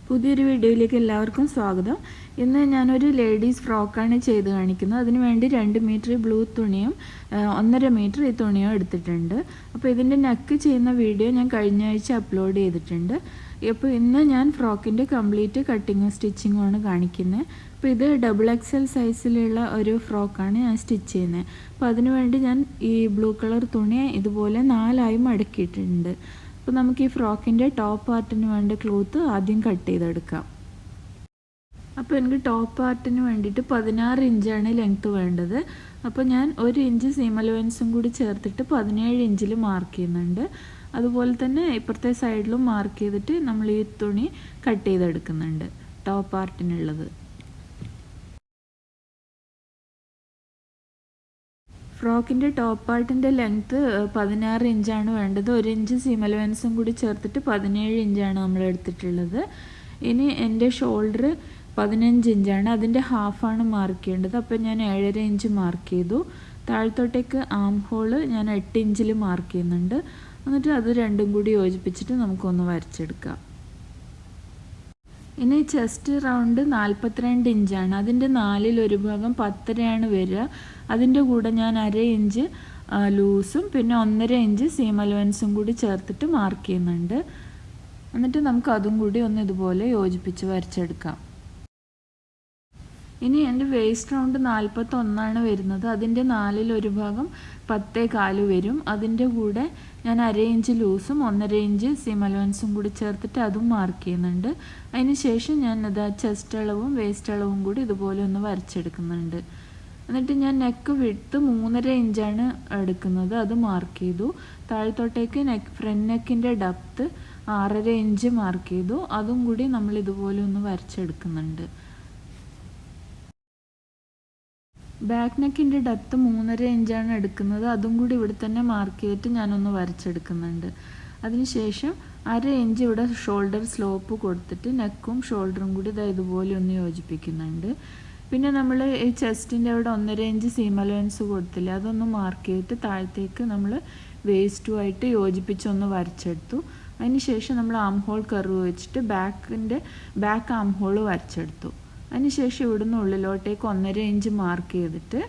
പുതിയൊരു വീഡിയോയിലേക്ക് എല്ലാവർക്കും സ്വാഗതം. ഇന്ന് ഞാനൊരു ലേഡീസ് ഫ്രോക്കാണ് ചെയ്ത് കാണിക്കുന്നത്. അതിന് വേണ്ടി 2 മീറ്റർ ബ്ലൂ തുണിയും 1.5 മീറ്റർ ഈ തുണിയും എടുത്തിട്ടുണ്ട്. അപ്പോൾ ഇതിൻ്റെ നെക്ക് ചെയ്യുന്ന വീഡിയോ ഞാൻ കഴിഞ്ഞ ആഴ്ച അപ്ലോഡ് ചെയ്തിട്ടുണ്ട്. അപ്പോൾ ഇന്ന് ഞാൻ ഫ്രോക്കിൻ്റെ കംപ്ലീറ്റ് കട്ടിങ്ങും സ്റ്റിച്ചിങ്ങുമാണ് കാണിക്കുന്നത്. അപ്പോൾ ഇത് XXL സൈസിലുള്ള ഒരു ഫ്രോക്കാണ് ഞാൻ സ്റ്റിച്ച് ചെയ്യുന്നത്. അപ്പോൾ അതിന് വേണ്ടി ഞാൻ ഈ ബ്ലൂ കളർ തുണി ഇതുപോലെ 4ആയി മടക്കിയിട്ടുണ്ട്. അപ്പോൾ നമുക്ക് ഈ ഫ്രോക്കിൻ്റെ ടോപ്പ് പാർട്ടിന് വേണ്ട ക്ലോത്ത് ആദ്യം കട്ട് ചെയ്തെടുക്കാം. അപ്പോൾ എനിക്ക് ടോപ്പ് പാർട്ടിന് വേണ്ടിയിട്ട് 16 ഇഞ്ചാണ് ലെങ്ത്ത് വേണ്ടത്. അപ്പോൾ ഞാൻ 1 ഇഞ്ച് സീം അലവൻസും കൂടി ചേർത്തിട്ട് 17 ഇഞ്ചിൽ മാർക്ക് ചെയ്യുന്നുണ്ട്. അതുപോലെ തന്നെ ഇപ്പുറത്തെ സൈഡിലും മാർക്ക് ചെയ്തിട്ട് നമ്മൾ ഈ തുണി കട്ട് ചെയ്തെടുക്കുന്നുണ്ട് ടോപ്പ് പാർട്ടിനുള്ളത്. ഫ്രോക്കിൻ്റെ ടോപ്പ് പാർട്ടിൻ്റെ ലെങ്ത്ത് 16 ഇഞ്ചാണ് വേണ്ടത്. 1 ഇഞ്ച് സീം അലവൻസും കൂടി ചേർത്തിട്ട് 17 ഇഞ്ചാണ് നമ്മൾ എടുത്തിട്ടുള്ളത്. ഇനി എൻ്റെ ഷോൾഡർ 15 ഇഞ്ചാണ്, അതിൻ്റെ ഹാഫാണ് മാർക്ക് ചെയ്യേണ്ടത്. അപ്പോൾ ഞാൻ 7.5 ഇഞ്ച് മാർക്ക് ചെയ്തു. താഴത്തോട്ടേക്ക് ആം ഹോള് ഞാൻ 8 ഇഞ്ചിൽ മാർക്ക് ചെയ്യുന്നുണ്ട്. എന്നിട്ട് അത് രണ്ടും കൂടി യോജിപ്പിച്ചിട്ട് നമുക്കൊന്ന് വരച്ചെടുക്കാം. ഇനി ചെസ്റ്റ് റൗണ്ട് 42 ഇഞ്ചാണ്, അതിൻ്റെ 1/4 ഭാഗം 10.5 വരിക. അതിൻ്റെ കൂടെ ഞാൻ 1/2 ഇഞ്ച് ലൂസും പിന്നെ 1.5 ഇഞ്ച് സീം അലവൻസും കൂടി ചേർത്തിട്ട് മാർക്ക് ചെയ്യുന്നുണ്ട്. എന്നിട്ട് നമുക്ക് അതും കൂടി ഒന്ന് ഇതുപോലെ യോജിപ്പിച്ച് വരച്ചെടുക്കാം. ഇനി എൻ്റെ വേസ്റ്റ് റൗണ്ട് 41 വരുന്നത്. അതിൻ്റെ 1/4 ഭാഗം 10.25 വരും. അതിൻ്റെ കൂടെ ഞാൻ 1/2 ഇഞ്ച് ലൂസും 1.5 ഇഞ്ച് സീം അലവൻസും കൂടി ചേർത്തിട്ട് അതും മാർക്ക് ചെയ്യുന്നുണ്ട്. അതിന് ശേഷം ഞാൻ ചെസ്റ്റ് അളവും വേസ്റ്റ് അളവും കൂടി ഇതുപോലെ ഒന്ന് വരച്ചെടുക്കുന്നുണ്ട്. എന്നിട്ട് ഞാൻ നെക്ക് വിഡ്ത്ത് 3.5 ഇഞ്ചാണ് എടുക്കുന്നത്, അത് മാർക്ക് ചെയ്തു. താഴത്തോട്ടേക്ക് ഫ്രണ്ട് നെക്കിൻ്റെ ഡെപ്ത്ത് 6.5 ഇഞ്ച് മാർക്ക് ചെയ്തു. അതും കൂടി നമ്മൾ ഇതുപോലെ ഒന്ന് വരച്ചെടുക്കുന്നുണ്ട്. ബാക്ക് നെക്കിൻ്റെ ഡെപ്ത്ത് 3.5 ഇഞ്ചാണ് എടുക്കുന്നത്, അതും കൂടി ഇവിടെ തന്നെ മാർക്ക് ചെയ്തിട്ട് ഞാനൊന്ന് വരച്ചെടുക്കുന്നുണ്ട്. അതിനുശേഷം 1/2 ഇഞ്ച് ഇവിടെ ഷോൾഡർ സ്ലോപ്പ് കൊടുത്തിട്ട് നെക്കും ഷോൾഡറും കൂടി ഇതുപോലെ ഒന്ന് യോജിപ്പിക്കുന്നുണ്ട്. പിന്നെ നമ്മൾ ഈ ചെസ്റ്റിൻ്റെ അവിടെ 1.5 ഇഞ്ച് സീം അലവൻസ് കൊടുത്തില്ല, അതൊന്ന് മാർക്ക് ചെയ്തിട്ട് താഴത്തേക്ക് നമ്മൾ വേസ്റ്റുമായിട്ട് യോജിപ്പിച്ചൊന്ന് വരച്ചെടുത്തു. അതിനുശേഷം നമ്മൾ ആം ഹോൾ കർവ് വെച്ചിട്ട് ബാക്ക് ആം ഹോൾ വരച്ചെടുത്തു. അതിനുശേഷം ഇവിടുന്ന് ഉള്ളിലോട്ടേക്ക് 1.5 ഇഞ്ച് മാർക്ക് ചെയ്തിട്ട്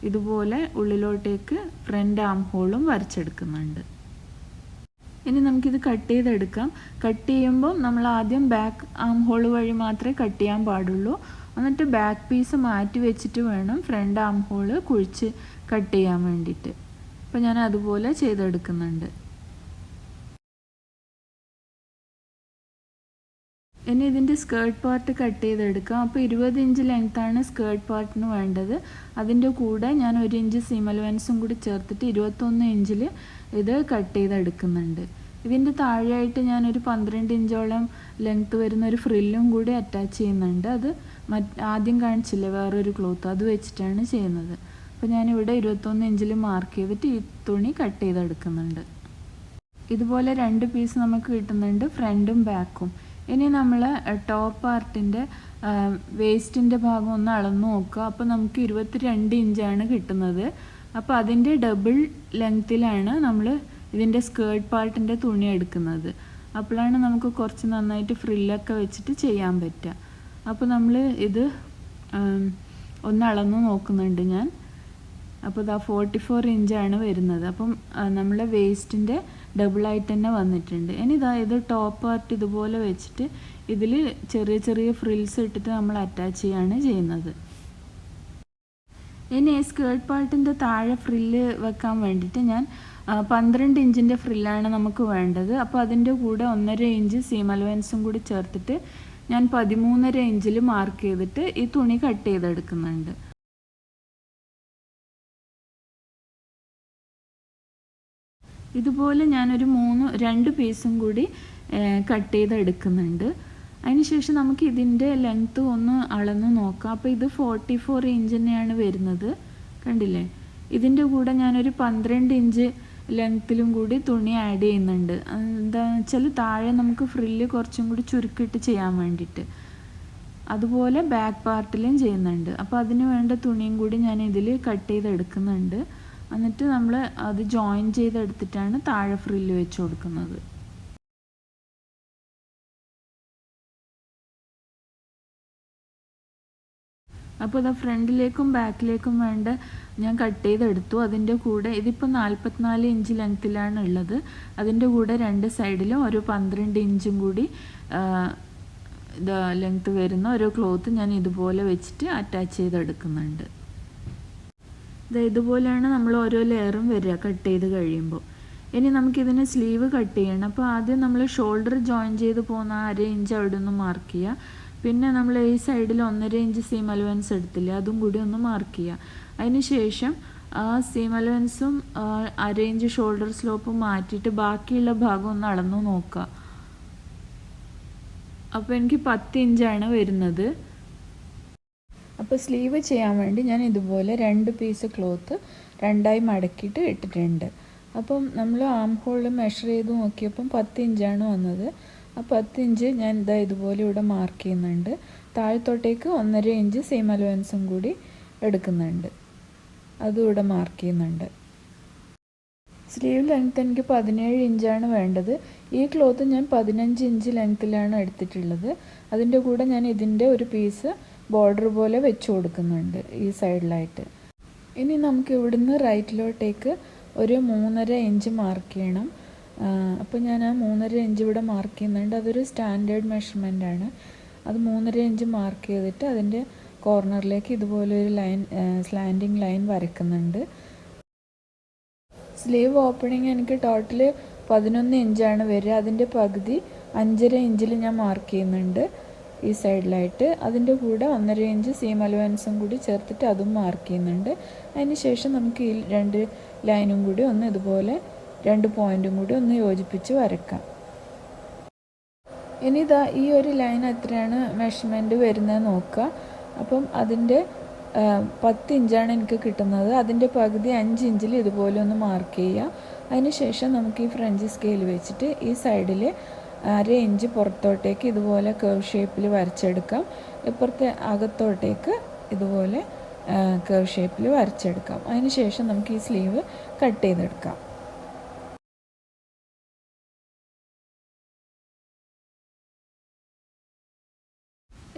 ഇതുപോലെ ഉള്ളിലോട്ടേക്ക് ഫ്രണ്ട് ആം ഹോളും വരച്ചെടുക്കുന്നുണ്ട്. ഇനി നമുക്കിത് കട്ട് ചെയ്തെടുക്കാം. കട്ട് ചെയ്യുമ്പോൾ നമ്മൾ ആദ്യം ബാക്ക് ആം ഹോൾ വഴി മാത്രമേ കട്ട് ചെയ്യാൻ പാടുള്ളൂ. എന്നിട്ട് ബാക്ക് പീസ് മാറ്റി വെച്ചിട്ട് വേണം ഫ്രണ്ട് ആം ഹോള് കുഴിച്ച് കട്ട് ചെയ്യാൻ വേണ്ടിയിട്ട്. അപ്പോൾ ഞാൻ അതുപോലെ ചെയ്തെടുക്കുന്നുണ്ട്. ഇനി ഇതിൻ്റെ സ്കേർട്ട് പാർട്ട് കട്ട് ചെയ്തെടുക്കാം. അപ്പോൾ 20 ഇഞ്ച് ലെങ്ത്താണ് സ്കേർട്ട് പാർട്ടിന് വേണ്ടത്. അതിൻ്റെ കൂടെ ഞാൻ 1 ഇഞ്ച് സീം അലവൻസും കൂടി ചേർത്തിട്ട് 21 ഇഞ്ചിൽ ഇത് കട്ട് ചെയ്തെടുക്കുന്നുണ്ട്. ഇതിൻ്റെ താഴെയായിട്ട് ഞാനൊരു 12 ഇഞ്ചോളം ലെങ്ത്ത് വരുന്ന ഒരു ഫ്രില്ലും കൂടി അറ്റാച്ച് ചെയ്യുന്നുണ്ട്. അത് ആദ്യം കാണിച്ചില്ലേ വേറൊരു ക്ലോത്ത്, അത് വെച്ചിട്ടാണ് ചെയ്യുന്നത്. അപ്പോൾ ഞാനിവിടെ 21 ഇഞ്ചിൽ മാർക്ക് ചെയ്തിട്ട് ഈ തുണി കട്ട് ചെയ്തെടുക്കുന്നുണ്ട്. ഇതുപോലെ 2 പീസ് നമുക്ക് കിട്ടുന്നുണ്ട്, ഫ്രണ്ടും ബാക്കും. ഇനി നമ്മൾ ടോപ്പ് പാർട്ടിൻ്റെ വേസ്റ്റിൻ്റെ ഭാഗം ഒന്ന് അളന്ന് നോക്കുക. അപ്പോൾ നമുക്ക് 22 ഇഞ്ചാണ് കിട്ടുന്നത്. അപ്പോൾ അതിൻ്റെ ഡബിൾ ലെങ്ത്തിലാണ് നമ്മൾ ഇതിൻ്റെ സ്കേർട്ട് പാർട്ടിൻ്റെ തുണി എടുക്കുന്നത്. അപ്പോഴാണ് നമുക്ക് കുറച്ച് നന്നായിട്ട് ഫ്രില്ലൊക്കെ വെച്ചിട്ട് ചെയ്യാൻ പറ്റുക. അപ്പോൾ നമ്മൾ ഇത് ഒന്ന് അളന്ന് നോക്കുന്നുണ്ട് ഞാൻ. അപ്പോൾ 44 ഇഞ്ചാണ് വരുന്നത്. അപ്പം നമ്മളെ വേസ്റ്റിൻ്റെ ഡബിളായിട്ട് തന്നെ വന്നിട്ടുണ്ട്. ഇനി ഇത് ടോപ്പ് പാർട്ട് ഇതുപോലെ വെച്ചിട്ട് ഇതിൽ ചെറിയ ചെറിയ ഫ്രിൽസ് ഇട്ടിട്ട് നമ്മൾ അറ്റാച്ച് ചെയ്യാണ് ചെയ്യുന്നത്. ഇനി സ്കേർട്ട് പാർട്ടിൻ്റെ താഴെ ഫ്രില്ല് വെക്കാൻ വേണ്ടിയിട്ട് ഞാൻ 12 ഇഞ്ചിൻ്റെ ഫ്രില്ലാണ് നമുക്ക് വേണ്ടത്. അപ്പോൾ അതിൻ്റെ കൂടെ 1.5 ഇഞ്ച് സീം അലവൻസും കൂടി ചേർത്തിട്ട് ഞാൻ 13.5 ഇഞ്ചിൽ മാർക്ക് ചെയ്തിട്ട് ഈ തുണി കട്ട് ചെയ്തെടുക്കുന്നുണ്ട്. ഇതുപോലെ ഞാനൊരു 2 പീസും കൂടി കട്ട് ചെയ്തെടുക്കുന്നുണ്ട്. അതിനുശേഷം നമുക്ക് ഇതിൻ്റെ ലെങ്ത്ത് ഒന്ന് അളന്ന് നോക്കാം. അപ്പോൾ ഇത് 44 ഇഞ്ച് തന്നെയാണ് വരുന്നത്, കണ്ടില്ലേ? ഇതിൻ്റെ കൂടെ ഞാനൊരു 12 ഇഞ്ച് ലെങ്ത്തിലും കൂടി തുണി ആഡ് ചെയ്യുന്നുണ്ട്. എന്താണെന്ന് വെച്ചാൽ താഴെ നമുക്ക് ഫ്രില്ല് കുറച്ചും കൂടി ചുരുക്കിയിട്ട് ചെയ്യാൻ വേണ്ടിയിട്ട്. അതുപോലെ ബാക്ക് പാർട്ടിലും ചെയ്യുന്നുണ്ട്. അപ്പോൾ അതിന് വേണ്ട തുണിയും കൂടി ഞാൻ ഇതിൽ കട്ട് ചെയ്തെടുക്കുന്നുണ്ട്. എന്നിട്ട് നമ്മൾ അത് ജോയിൻ ചെയ്തെടുത്തിട്ടാണ് താഴെ ഫ്രില്ല് വെച്ച് കൊടുക്കുന്നത്. അപ്പോൾ ഇത് ഫ്രണ്ടിലേക്കും ബാക്കിലേക്കും വേണ്ട ഞാൻ കട്ട് ചെയ്തെടുത്തു. അതിൻ്റെ കൂടെ ഇതിപ്പോൾ 44 ഇഞ്ച് ലെങ്ത്തിലാണ് ഉള്ളത്. അതിൻ്റെ കൂടെ രണ്ട് സൈഡിലും ഒരു 12 ഇഞ്ചും കൂടി ലെങ്ത്ത് വരുന്ന ഒരു ക്ലോത്ത് ഞാൻ ഇതുപോലെ വെച്ചിട്ട് അറ്റാച്ച് ചെയ്തെടുക്കുന്നുണ്ട്. ഇതുപോലെയാണ് നമ്മൾ ഓരോ ലെയറും വരിക കട്ട് ചെയ്ത് കഴിയുമ്പോൾ. ഇനി നമുക്കിതിന് സ്ലീവ് കട്ട് ചെയ്യണം. അപ്പോൾ ആദ്യം നമ്മൾ ഷോൾഡർ ജോയിൻ ചെയ്ത് പോകുന്ന 1/2 ഇഞ്ച് അവിടെ നിന്ന് മാർക്ക് ചെയ്യുക. പിന്നെ നമ്മൾ ഈ സൈഡിൽ 1.5 ഇഞ്ച് സീം അലവൻസ് എടുത്തില്ലേ, അതും കൂടി ഒന്ന് മാർക്ക് ചെയ്യുക. അതിന് ശേഷം ആ സീം അലവൻസും 1/2 ഇഞ്ച് ഷോൾഡർ സ്ലോപ്പും മാറ്റിയിട്ട് ബാക്കിയുള്ള ഭാഗം ഒന്ന് അളന്നു നോക്കുക. അപ്പോൾ എനിക്ക് 10 ഇഞ്ചാണ് വരുന്നത്. അപ്പോൾ സ്ലീവ് ചെയ്യാൻ വേണ്ടി ഞാൻ ഇതുപോലെ 2 പീസ് ക്ലോത്ത് രണ്ടായി മടക്കിയിട്ട് ഇട്ടിട്ടുണ്ട്. അപ്പം നമ്മൾ ആം ഹോൾ മെഷർ ചെയ്ത് നോക്കിയപ്പം 10 ഇഞ്ചാണ് വന്നത്. ആ 10 ഇഞ്ച് ഞാൻ ഇതുപോലെ ഇവിടെ മാർക്ക് ചെയ്യുന്നുണ്ട്. താഴത്തോട്ടേക്ക് 1.5 ഇഞ്ച് സീം അലവൻസും കൂടി എടുക്കുന്നുണ്ട്, അതും ഇവിടെ മാർക്ക് ചെയ്യുന്നുണ്ട്. സ്ലീവ് ലെങ്ത്ത് എനിക്ക് 17 ഇഞ്ചാണ് വേണ്ടത്. ഈ ക്ലോത്ത് ഞാൻ 15 ഇഞ്ച് ലെങ്ത്തിലാണ് എടുത്തിട്ടുള്ളത്. അതിൻ്റെ കൂടെ ഞാൻ ഇതിൻ്റെ ഒരു പീസ് ബോർഡർ പോലെ വെച്ച് കൊടുക്കുന്നുണ്ട് ഈ സൈഡിലായിട്ട്. ഇനി നമുക്ക് ഇവിടുന്ന് റൈറ്റിലോട്ടേക്ക് ഒരു 3.5 ഇഞ്ച് മാർക്ക് ചെയ്യണം. അപ്പോൾ ഞാൻ ആ 3.5 ഇഞ്ച് ഇവിടെ മാർക്ക് ചെയ്യുന്നുണ്ട്. അതൊരു സ്റ്റാൻഡേർഡ് മെഷർമെൻ്റ് ആണ്. അത് 3.5 ഇഞ്ച് മാർക്ക് ചെയ്തിട്ട് അതിൻ്റെ കോർണറിലേക്ക് ഇതുപോലെ ഒരു ലൈൻ, സ്ലാൻഡിങ് ലൈൻ വരയ്ക്കുന്നുണ്ട്. സ്ലീവ് ഓപ്പണിങ് എനിക്ക് ടോട്ടൽ 11 ഇഞ്ചാണ് വരിക. അതിൻ്റെ പകുതി 5.5 ഇഞ്ചിൽ ഞാൻ മാർക്ക് ചെയ്യുന്നുണ്ട് ഈ സൈഡിലായിട്ട്. അതിൻ്റെ കൂടെ 1.5 ഇഞ്ച് സീം അലവൻസും കൂടി ചേർത്തിട്ട് അതും മാർക്ക് ചെയ്യുന്നുണ്ട്. അതിന് ശേഷം നമുക്ക് ഈ 2 ലൈനും കൂടി ഒന്ന് ഇതുപോലെ 2 പോയിൻറ്റും കൂടി ഒന്ന് യോജിപ്പിച്ച് വരയ്ക്കാം. ഇനി ഈ ഒരു ലൈൻ എത്രയാണ് മെഷർമെൻറ്റ് വരുന്നത് നോക്കുക. അപ്പം അതിൻ്റെ 10 ഇഞ്ചാണ് എനിക്ക് കിട്ടുന്നത്. അതിൻ്റെ പകുതി 5 ഇഞ്ചിൽ ഇതുപോലെ ഒന്ന് മാർക്ക് ചെയ്യുക. അതിന് ശേഷം നമുക്ക് ഈ ഫ്രഞ്ച് സ്കെയിൽ വെച്ചിട്ട് ഈ സൈഡിൽ 1/2 ഇഞ്ച് പുറത്തോട്ടേക്ക് ഇതുപോലെ കർവ് ഷേപ്പിൽ വരച്ചെടുക്കാം. ഇപ്പുറത്തെ അകത്തോട്ടേക്ക് ഇതുപോലെ കർവ് ഷേപ്പിൽ വരച്ചെടുക്കാം. അതിന് ശേഷം നമുക്ക് ഈ സ്ലീവ് കട്ട് ചെയ്തെടുക്കാം.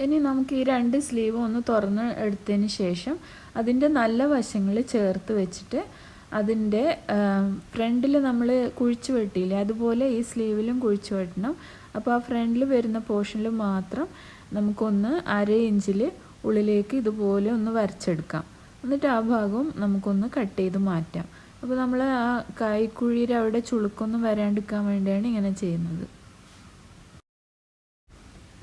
ഇനി നമുക്ക് ഈ 2 സ്ലീവും ഒന്ന് തുറന്ന് എടുത്തതിന് ശേഷം അതിൻ്റെ നല്ല വശങ്ങൾ ചേർത്ത് വെച്ചിട്ട് അതിൻ്റെ ഫ്രണ്ടിൽ നമ്മൾ കുഴിച്ച് വെട്ടിയില്ലേ, അതുപോലെ ഈ സ്ലീവിലും കുഴിച്ച് വെട്ടണം. അപ്പോൾ ആ ഫ്രണ്ടിൽ വരുന്ന പോർഷനിൽ മാത്രം നമുക്കൊന്ന് 1/2 ഇഞ്ചിൽ ഉള്ളിലേക്ക് ഇതുപോലെ ഒന്ന് വരച്ചെടുക്കാം. എന്നിട്ട് ആ ഭാഗവും നമുക്കൊന്ന് കട്ട് ചെയ്ത് മാറ്റാം. അപ്പോൾ നമ്മൾ ആ കൈക്കുഴിയുടെ അവിടെ ചുളുക്കൊന്നും വരാണ്ടിരിക്കാൻ വേണ്ടിയാണ് ഇങ്ങനെ ചെയ്യുന്നത്.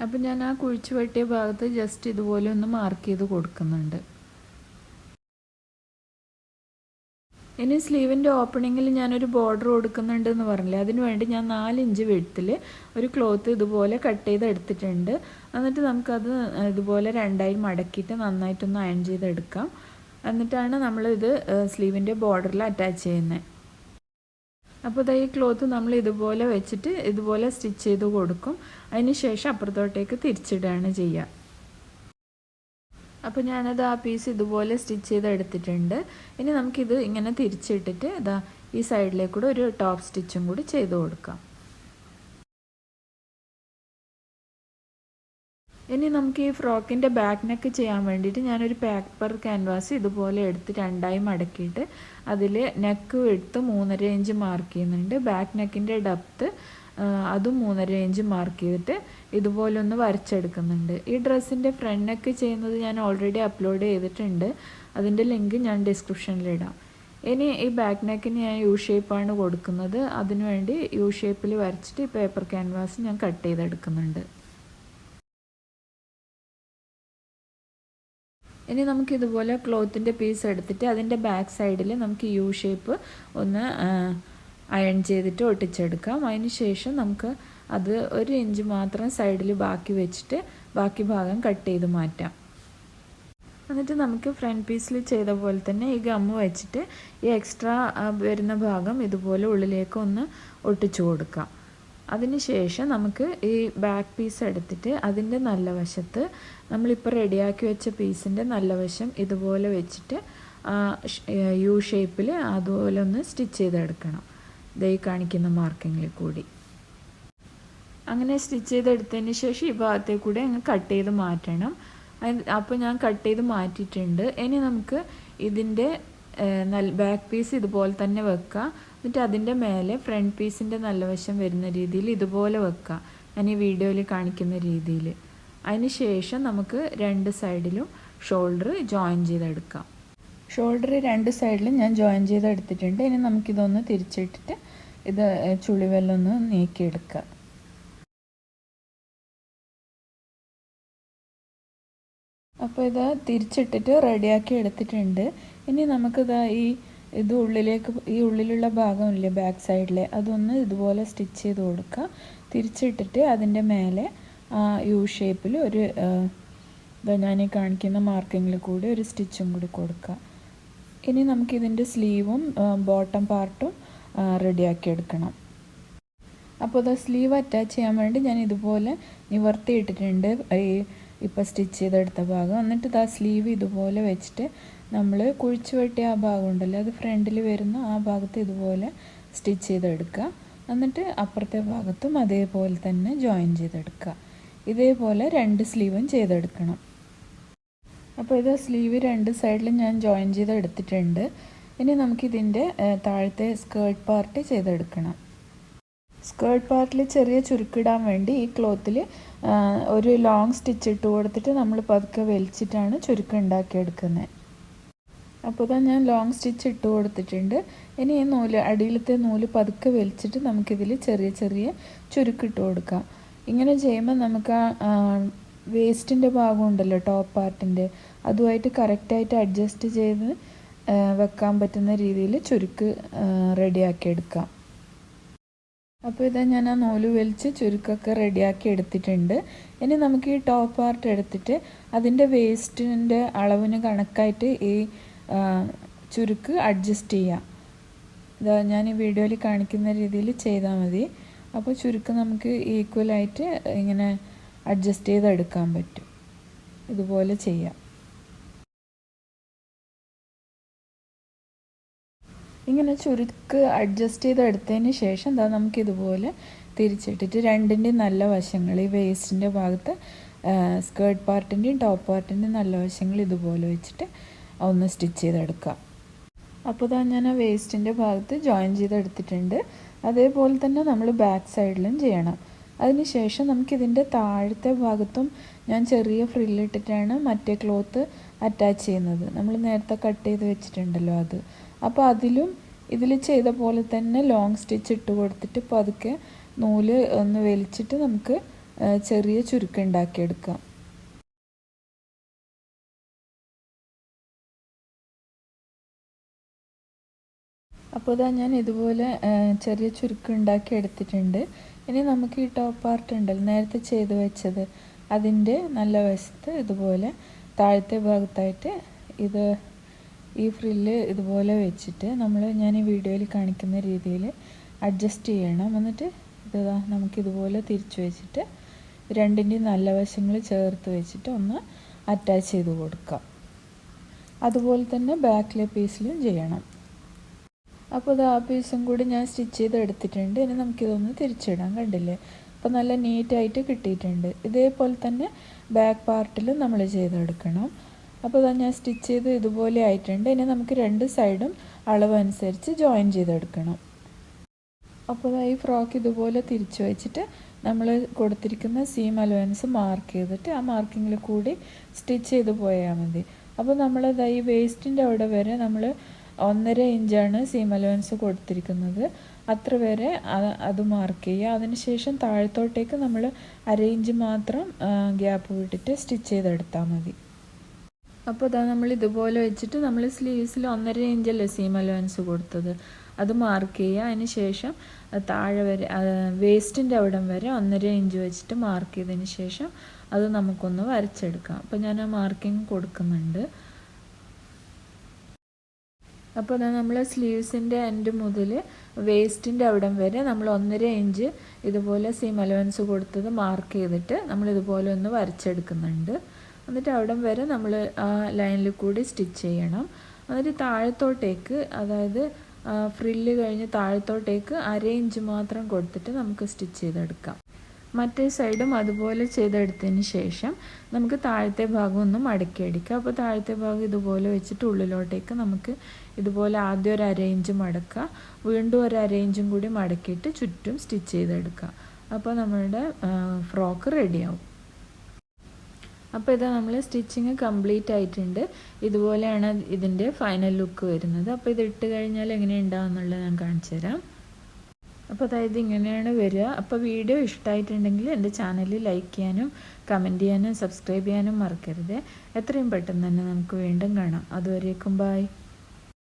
അപ്പോൾ ഞാൻ ആ കുഴിച്ച് വെട്ടിയ ഭാഗത്ത് ജസ്റ്റ് ഇതുപോലെ ഒന്ന് മാർക്ക് ചെയ്ത് കൊടുക്കുന്നുണ്ട്. ഇനി സ്ലീവിൻ്റെ ഓപ്പണിങ്ങിൽ ഞാനൊരു ബോർഡർ കൊടുക്കുന്നുണ്ട് എന്ന് പറഞ്ഞില്ലേ, അതിന് വേണ്ടി ഞാൻ 4 ഇഞ്ച് വിഡ്ത്തിൽ ഒരു ക്ലോത്ത് ഇതുപോലെ കട്ട് ചെയ്ത് എടുത്തിട്ടുണ്ട്. എന്നിട്ട് നമുക്കത് ഇതുപോലെ 2ആയി മടക്കിയിട്ട് നന്നായിട്ടൊന്ന് അയൺ ചെയ്തെടുക്കാം. എന്നിട്ടാണ് നമ്മളിത് സ്ലീവിൻ്റെ ബോർഡറിൽ അറ്റാച്ച് ചെയ്യുന്നത്. അപ്പോൾ ഈ ക്ലോത്ത് നമ്മൾ ഇതുപോലെ വെച്ചിട്ട് ഇതുപോലെ സ്റ്റിച്ച് ചെയ്ത് കൊടുക്കും. അതിന് ശേഷം അപ്പുറത്തോട്ടേക്ക് തിരിച്ചിടുകയാണ് ചെയ്യുക. അപ്പോൾ ഞാനത് ആ പീസ് ഇതുപോലെ സ്റ്റിച്ച് ചെയ്ത് എടുത്തിട്ടുണ്ട്. ഇനി നമുക്കിത് ഇങ്ങനെ തിരിച്ചിട്ടിട്ട് ഈ സൈഡിലേക്കൂടെ ഒരു ടോപ്പ് സ്റ്റിച്ചും കൂടി ചെയ്ത് കൊടുക്കാം. ഇനി നമുക്ക് ഈ ഫ്രോക്കിൻ്റെ ബാക്ക് നെക്ക് ചെയ്യാൻ വേണ്ടിയിട്ട് ഞാനൊരു പേപ്പർ ക്യാൻവാസ് ഇതുപോലെ എടുത്ത് 2ആയി മടക്കിയിട്ട് അതിൽ നെക്ക് എടുത്ത് 3.5 ഇഞ്ച് മാർക്ക് ചെയ്യുന്നുണ്ട്. ബാക്ക് നെക്കിൻ്റെ ഡെപ്ത്ത് അതും 3.5 ഇഞ്ച് മാർക്ക് ചെയ്തിട്ട് ഇതുപോലെ ഒന്ന് വരച്ചെടുക്കുന്നുണ്ട്. ഈ ഡ്രസ്സിൻ്റെ ഫ്രണ്ട് നെക്ക് ചെയ്യുന്നത് ഞാൻ ഓൾറെഡി അപ്ലോഡ് ചെയ്തിട്ടുണ്ട്. അതിൻ്റെ ലിങ്ക് ഞാൻ ഡിസ്ക്രിപ്ഷനിലിടാം. ഇനി ഈ ബാക്ക് നെക്കിന് ഞാൻ യു ഷേപ്പാണ് കൊടുക്കുന്നത്. അതിനുവേണ്ടി യു ഷേപ്പിൽ വരച്ചിട്ട് ഈ പേപ്പർ ക്യാൻവാസ് ഞാൻ കട്ട് ചെയ്തെടുക്കുന്നുണ്ട്. ഇനി നമുക്കിതുപോലെ ക്ലോത്തിൻ്റെ പീസ് എടുത്തിട്ട് അതിൻ്റെ ബാക്ക് സൈഡിൽ നമുക്ക് യു ഷേപ്പ് ഒന്ന് അയൺ ചെയ്തിട്ട് ഒട്ടിച്ചെടുക്കാം. അതിന് ശേഷം നമുക്ക് അത് 1 ഇഞ്ച് മാത്രം സൈഡിൽ ബാക്കി വെച്ചിട്ട് ബാക്കി ഭാഗം കട്ട് ചെയ്ത് മാറ്റാം. എന്നിട്ട് നമുക്ക് ഫ്രണ്ട് പീസിൽ ചെയ്ത പോലെ തന്നെ ഈ ഗമ്മ് വെച്ചിട്ട് ഈ എക്സ്ട്രാ വരുന്ന ഭാഗം ഇതുപോലെ ഉള്ളിലേക്ക് ഒന്ന് ഒട്ടിച്ചു കൊടുക്കാം. അതിന് ശേഷം നമുക്ക് ഈ ബാക്ക് പീസ് എടുത്തിട്ട് അതിൻ്റെ നല്ല വശത്ത് നമ്മളിപ്പോൾ റെഡിയാക്കി വെച്ച പീസിൻ്റെ നല്ല വശം ഇതുപോലെ വെച്ചിട്ട് യു ഷേപ്പിൽ അതുപോലെ ഒന്ന് സ്റ്റിച്ച് ചെയ്തെടുക്കണം. ഈ കാണിക്കുന്ന മാർക്കിങ്ങിൽ കൂടി അങ്ങനെ സ്റ്റിച്ച് ചെയ്തെടുത്തതിന് ശേഷം ഈ ഭാഗത്തേക്ക് കൂടെ അങ്ങ് കട്ട് ചെയ്ത് മാറ്റണം. അപ്പോൾ ഞാൻ കട്ട് ചെയ്ത് മാറ്റിയിട്ടുണ്ട്. ഇനി നമുക്ക് ഇതിൻ്റെ ബാക്ക് പീസ് ഇതുപോലെ തന്നെ വെക്കുക. എന്നിട്ട് അതിൻ്റെ മേലെ ഫ്രണ്ട് പീസിൻ്റെ നല്ല വശം വരുന്ന രീതിയിൽ ഇതുപോലെ വെക്കുക, ഞാൻ ഈ വീഡിയോയിൽ കാണിക്കുന്ന രീതിയിൽ. അതിന് ശേഷം നമുക്ക് രണ്ട് സൈഡിലും ഷോൾഡർ ജോയിൻ ചെയ്തെടുക്കാം. ഷോൾഡർ രണ്ട് സൈഡിലും ഞാൻ ജോയിൻ ചെയ്തെടുത്തിട്ടുണ്ട്. ഇനി നമുക്കിതൊന്ന് തിരിച്ചിട്ടിട്ട് ഇത് ചുളിവെല്ലൊന്ന് നീക്കിയെടുക്കുക. അപ്പോൾ ഇത് തിരിച്ചിട്ടിട്ട് റെഡിയാക്കി എടുത്തിട്ടുണ്ട്. ഇനി നമുക്കിത് ഇത് ഉള്ളിലേക്ക്, ഈ ഉള്ളിലുള്ള ഭാഗമില്ലേ ബാക്ക് സൈഡിലെ, അതൊന്ന് ഇതുപോലെ സ്റ്റിച്ച് ചെയ്ത് കൊടുക്കുക. തിരിച്ചിട്ടിട്ട് അതിൻ്റെ മേലെ യു ഷേപ്പിൽ ഒരു ഞാൻ ഈ കാണിക്കുന്ന മാർക്കിങ്ങിൽ കൂടി ഒരു സ്റ്റിച്ചും കൂടി കൊടുക്കുക. ഇനി നമുക്കിതിൻ്റെ സ്ലീവും ബോട്ടം പാർട്ടും റെഡിയാക്കി എടുക്കണം. അപ്പോൾ ഇത് സ്ലീവ് അറ്റാച്ച് ചെയ്യാൻ വേണ്ടി ഞാൻ ഇതുപോലെ നിവർത്തിയിട്ടിട്ടുണ്ട് ഇപ്പോൾ സ്റ്റിച്ച് ചെയ്തെടുത്ത ഭാഗം. എന്നിട്ട് ഇതാ സ്ലീവ് ഇതുപോലെ വെച്ചിട്ട് നമ്മൾ കുഴിച്ചു വെട്ടിയ ആ ഭാഗം ഉണ്ടല്ലോ, അത് ഫ്രണ്ടിൽ വരുന്ന ആ ഭാഗത്ത് ഇതുപോലെ സ്റ്റിച്ച് ചെയ്തെടുക്കുക. എന്നിട്ട് അപ്പുറത്തെ ഭാഗത്തും അതേപോലെ തന്നെ ജോയിൻ ചെയ്തെടുക്കുക. ഇതേപോലെ രണ്ട് സ്ലീവും ചെയ്തെടുക്കണം. അപ്പോൾ ഇത് സ്ലീവ് രണ്ട് സൈഡിലും ഞാൻ ജോയിൻ ചെയ്തെടുത്തിട്ടുണ്ട്. ഇനി നമുക്കിതിൻ്റെ താഴത്തെ സ്കേർട്ട് പാർട്ട് ചെയ്തെടുക്കണം. സ്കേർട്ട് പാർട്ടിൽ ചെറിയ ചുരുക്കിടാൻ വേണ്ടി ഈ ക്ലോത്തിൽ ഒരു ലോങ് സ്റ്റിച്ച് ഇട്ട് കൊടുത്തിട്ട് നമ്മൾ പതുക്കെ വലിച്ചിട്ടാണ് ചുരുക്കം ഉണ്ടാക്കിയെടുക്കുന്നത്. അപ്പോൾ ഇതാ ഞാൻ ലോങ് സ്റ്റിച്ച് ഇട്ട് കൊടുത്തിട്ടുണ്ട്. ഇനി ഈ നൂല്, അടിയിലത്തെ നൂല് പതുക്കെ വലിച്ചിട്ട് നമുക്കിതിൽ ചെറിയ ചെറിയ ചുരുക്കിട്ട് കൊടുക്കാം. ഇങ്ങനെ ചെയ്യുമ്പോൾ നമുക്ക് ആ വേസ്റ്റിൻ്റെ ഭാഗം ഉണ്ടല്ലോ, ടോപ്പ് പാർട്ടിൻ്റെ, അതുമായിട്ട് കറക്റ്റായിട്ട് അഡ്ജസ്റ്റ് ചെയ്ത് വെക്കാൻ പറ്റുന്ന രീതിയിൽ ചുരുക്ക് റെഡിയാക്കി എടുക്കാം. അപ്പോൾ ഇതാ ഞാൻ ആ നൂല് വലിച്ച് ചുരുക്കൊക്കെ റെഡിയാക്കി എടുത്തിട്ടുണ്ട്. ഇനി നമുക്ക് ഈ ടോപ്പ് പാർട്ട് എടുത്തിട്ട് അതിൻ്റെ വേസ്റ്റിൻ്റെ അളവിന് കണക്കായിട്ട് ഈ ചുരുക്ക് അഡ്ജസ്റ്റ് ചെയ്യാം. ഇതാ ഞാൻ ഈ വീഡിയോയിൽ കാണിക്കുന്ന രീതിയിൽ ചെയ്താൽ മതി. അപ്പോൾ ചുരുക്ക് നമുക്ക് ഈക്വലായിട്ട് ഇങ്ങനെ അഡ്ജസ്റ്റ് ചെയ്തെടുക്കാൻ പറ്റും. ഇതുപോലെ ചെയ്യാം. ഇങ്ങനെ ചുരുക്ക് അഡ്ജസ്റ്റ് ചെയ്തെടുത്തതിന് ശേഷം എന്താ നമുക്കിതുപോലെ തിരിച്ചിട്ടിട്ട് രണ്ടിൻ്റെയും നല്ല വശങ്ങൾ, ഈ വേസ്റ്റിൻ്റെ ഭാഗത്ത് സ്കേർട്ട് പാർട്ടിൻ്റെയും ടോപ്പ് പാർട്ടിൻ്റെയും നല്ല വശങ്ങൾ ഇതുപോലെ വെച്ചിട്ട് ഒന്ന് സ്റ്റിച്ച് ചെയ്തെടുക്കാം. അപ്പോൾ ഇതാ ഞാൻ ആ വേസ്റ്റിൻ്റെ ഭാഗത്ത് ജോയിൻ ചെയ്തെടുത്തിട്ടുണ്ട്. അതേപോലെ തന്നെ നമ്മൾ ബാക്ക് സൈഡിലും ചെയ്യണം. അതിന് ശേഷം നമുക്കിതിൻ്റെ താഴത്തെ ഭാഗത്തും ഞാൻ ചെറിയ ഫ്രില്ലിട്ടിട്ടാണ് മറ്റേ ക്ലോത്ത് അറ്റാച്ച് ചെയ്യുന്നത്. നമ്മൾ നേരത്തെ കട്ട് ചെയ്ത് വെച്ചിട്ടുണ്ടല്ലോ അത്. അപ്പോൾ അതിലും ഇതിൽ ചെയ്ത പോലെ തന്നെ ലോങ് സ്റ്റിച്ച് ഇട്ട് കൊടുത്തിട്ട് പതുക്കെ നൂല് ഒന്ന് വലിച്ചിട്ട് നമുക്ക് ചെറിയ ചുരുക്കം ഉണ്ടാക്കിയെടുക്കാം. അപ്പോൾ ഇതാ ഞാൻ ഇതുപോലെ ചെറിയ ചുരുക്കം ഉണ്ടാക്കി എടുത്തിട്ടുണ്ട്. ഇനി നമുക്ക് ഈ ടോപ്പ് പാർട്ട് ഉണ്ടല്ലോ നേരത്തെ ചെയ്ത് വെച്ചത്, അതിൻ്റെ നല്ല വശത്ത് ഇതുപോലെ താഴത്തെ ഭാഗത്തായിട്ട് ഈ ഫ്രില്ല് ഇതുപോലെ വെച്ചിട്ട് ഞാൻ ഈ വീഡിയോയിൽ കാണിക്കുന്ന രീതിയിൽ അഡ്ജസ്റ്റ് ചെയ്യണം. എന്നിട്ട് ഇതാ നമുക്കിതുപോലെ തിരിച്ചു വെച്ചിട്ട് രണ്ടിൻ്റെയും നല്ല വശങ്ങൾ ചേർത്ത് വെച്ചിട്ട് ഒന്ന് അറ്റാച്ച് ചെയ്ത് കൊടുക്കാം. അതുപോലെ തന്നെ ബാക്കിലെ പീസിലും ചെയ്യണം. അപ്പോൾ ഇത് ആ പീസും കൂടി ഞാൻ സ്റ്റിച്ച് ചെയ്ത് എടുത്തിട്ടുണ്ട്. ഇനി നമുക്കിതൊന്ന് തിരിച്ചിടാം. കണ്ടില്ലേ, അപ്പോൾ നല്ല നീറ്റായിട്ട് കിട്ടിയിട്ടുണ്ട്. ഇതേപോലെ തന്നെ ബാക്ക് പാർട്ടിലും നമ്മൾ ചെയ്തെടുക്കണം. അപ്പോൾ ഇതാ ഞാൻ സ്റ്റിച്ച് ചെയ്ത് ഇതുപോലെ ആയിട്ടുണ്ട്. ഇനി നമുക്ക് രണ്ട് സൈഡും അളവനുസരിച്ച് ജോയിൻ ചെയ്തെടുക്കണം. അപ്പോൾ ഈ ഫ്രോക്ക് ഇതുപോലെ തിരിച്ചു വെച്ചിട്ട് നമ്മൾ കൊടുത്തിരിക്കുന്ന സീം അലവൻസ് മാർക്ക് ചെയ്തിട്ട് ആ മാർക്കിങ്ങിൽ കൂടി സ്റ്റിച്ച് ചെയ്ത് പോയാൽ മതി. അപ്പോൾ നമ്മളത് ഈ വേസ്റ്റിൻ്റെ അവിടെ വരെ നമ്മൾ 1.5 ഇഞ്ചാണ് സീം അലവൻസ് കൊടുത്തിരിക്കുന്നത്. അത്ര വരെ അത് മാർക്ക് ചെയ്യുക. അതിനുശേഷം താഴത്തോട്ടേക്ക് നമ്മൾ 1/2 ഇഞ്ച് മാത്രം ഗ്യാപ്പ് വിട്ടിട്ട് സ്റ്റിച്ച് ചെയ്തെടുത്താൽ മതി. അപ്പോൾ ഇതാ നമ്മൾ ഇതുപോലെ വെച്ചിട്ട് നമ്മൾ സ്ലീവ്സിൽ 1.5 ഇഞ്ചല്ലേ സീം അലവൻസ് കൊടുത്തത്, അത് മാർക്ക് ചെയ്യുക. അതിന് ശേഷം താഴെ വരെ വേസ്റ്റിൻ്റെ അവിടം വരെ 1.5 ഇഞ്ച് വെച്ചിട്ട് മാർക്ക് ചെയ്തതിന് ശേഷം അത് നമുക്കൊന്ന് വരച്ചെടുക്കാം. അപ്പോൾ ഞാൻ ആ മാർക്കിങ് കൊടുക്കുന്നുണ്ട്. അപ്പോൾ നമ്മൾ സ്ലീവ്സിൻ്റെ എൻഡ് മുതൽ വേസ്റ്റിൻ്റെ അവിടം വരെ നമ്മൾ 1.5 ഇഞ്ച് ഇതുപോലെ സീം അലവൻസ് കൊടുത്തത് മാർക്ക് ചെയ്തിട്ട് നമ്മൾ ഇതുപോലെ ഒന്ന് വരച്ചെടുക്കുന്നുണ്ട്. എന്നിട്ട് അവിടം വരെ നമ്മൾ ആ ലൈനിൽ കൂടി സ്റ്റിച്ച് ചെയ്യണം. എന്നിട്ട് താഴത്തോട്ടേക്ക്, അതായത് ഫ്രില്ല് കഴിഞ്ഞ് താഴത്തോട്ടേക്ക് 1/2 ഇഞ്ച് മാത്രം കൊടുത്തിട്ട് നമുക്ക് സ്റ്റിച്ച് ചെയ്തെടുക്കാം. മറ്റേ സൈഡും അതുപോലെ ചെയ്തെടുത്തതിന് ശേഷം നമുക്ക് താഴത്തെ ഭാഗം ഒന്ന് മടക്കിയെടുക്കുക. അപ്പോൾ താഴത്തെ ഭാഗം ഇതുപോലെ വെച്ചിട്ട് ഉള്ളിലോട്ടേക്ക് നമുക്ക് ഇതുപോലെ ആദ്യം ഒരു അരയിഞ്ച് മടക്കുക, വീണ്ടും ഒരു അരയിഞ്ചും കൂടി മടക്കിയിട്ട് ചുറ്റും സ്റ്റിച്ച് ചെയ്തെടുക്കുക. അപ്പോൾ നമ്മളുടെ ഫ്രോക്ക് റെഡിയാവും. അപ്പോൾ ഇത് നമ്മൾ സ്റ്റിച്ചിങ് കംപ്ലീറ്റ് ആയിട്ടുണ്ട്. ഇതുപോലെയാണ് ഇതിൻ്റെ ഫൈനൽ ലുക്ക് വരുന്നത്. അപ്പോൾ ഇത് ഇട്ട് കഴിഞ്ഞാൽ എങ്ങനെ ഉണ്ടാവുമെന്നുള്ളത് ഞാൻ കാണിച്ചു തരാം. അപ്പോൾ അതായത് ഇങ്ങനെയാണ് വരിക. അപ്പോൾ വീഡിയോ ഇഷ്ടമായിട്ടുണ്ടെങ്കിൽ എൻ്റെ ചാനൽ ലൈക്ക് ചെയ്യാനും കമൻറ്റ് ചെയ്യാനും സബ്സ്ക്രൈബ് ചെയ്യാനും മറക്കരുത്. എത്രയും പെട്ടെന്ന് തന്നെ നമുക്ക് വീണ്ടും കാണാം. അതുവരേക്കും ബൈ.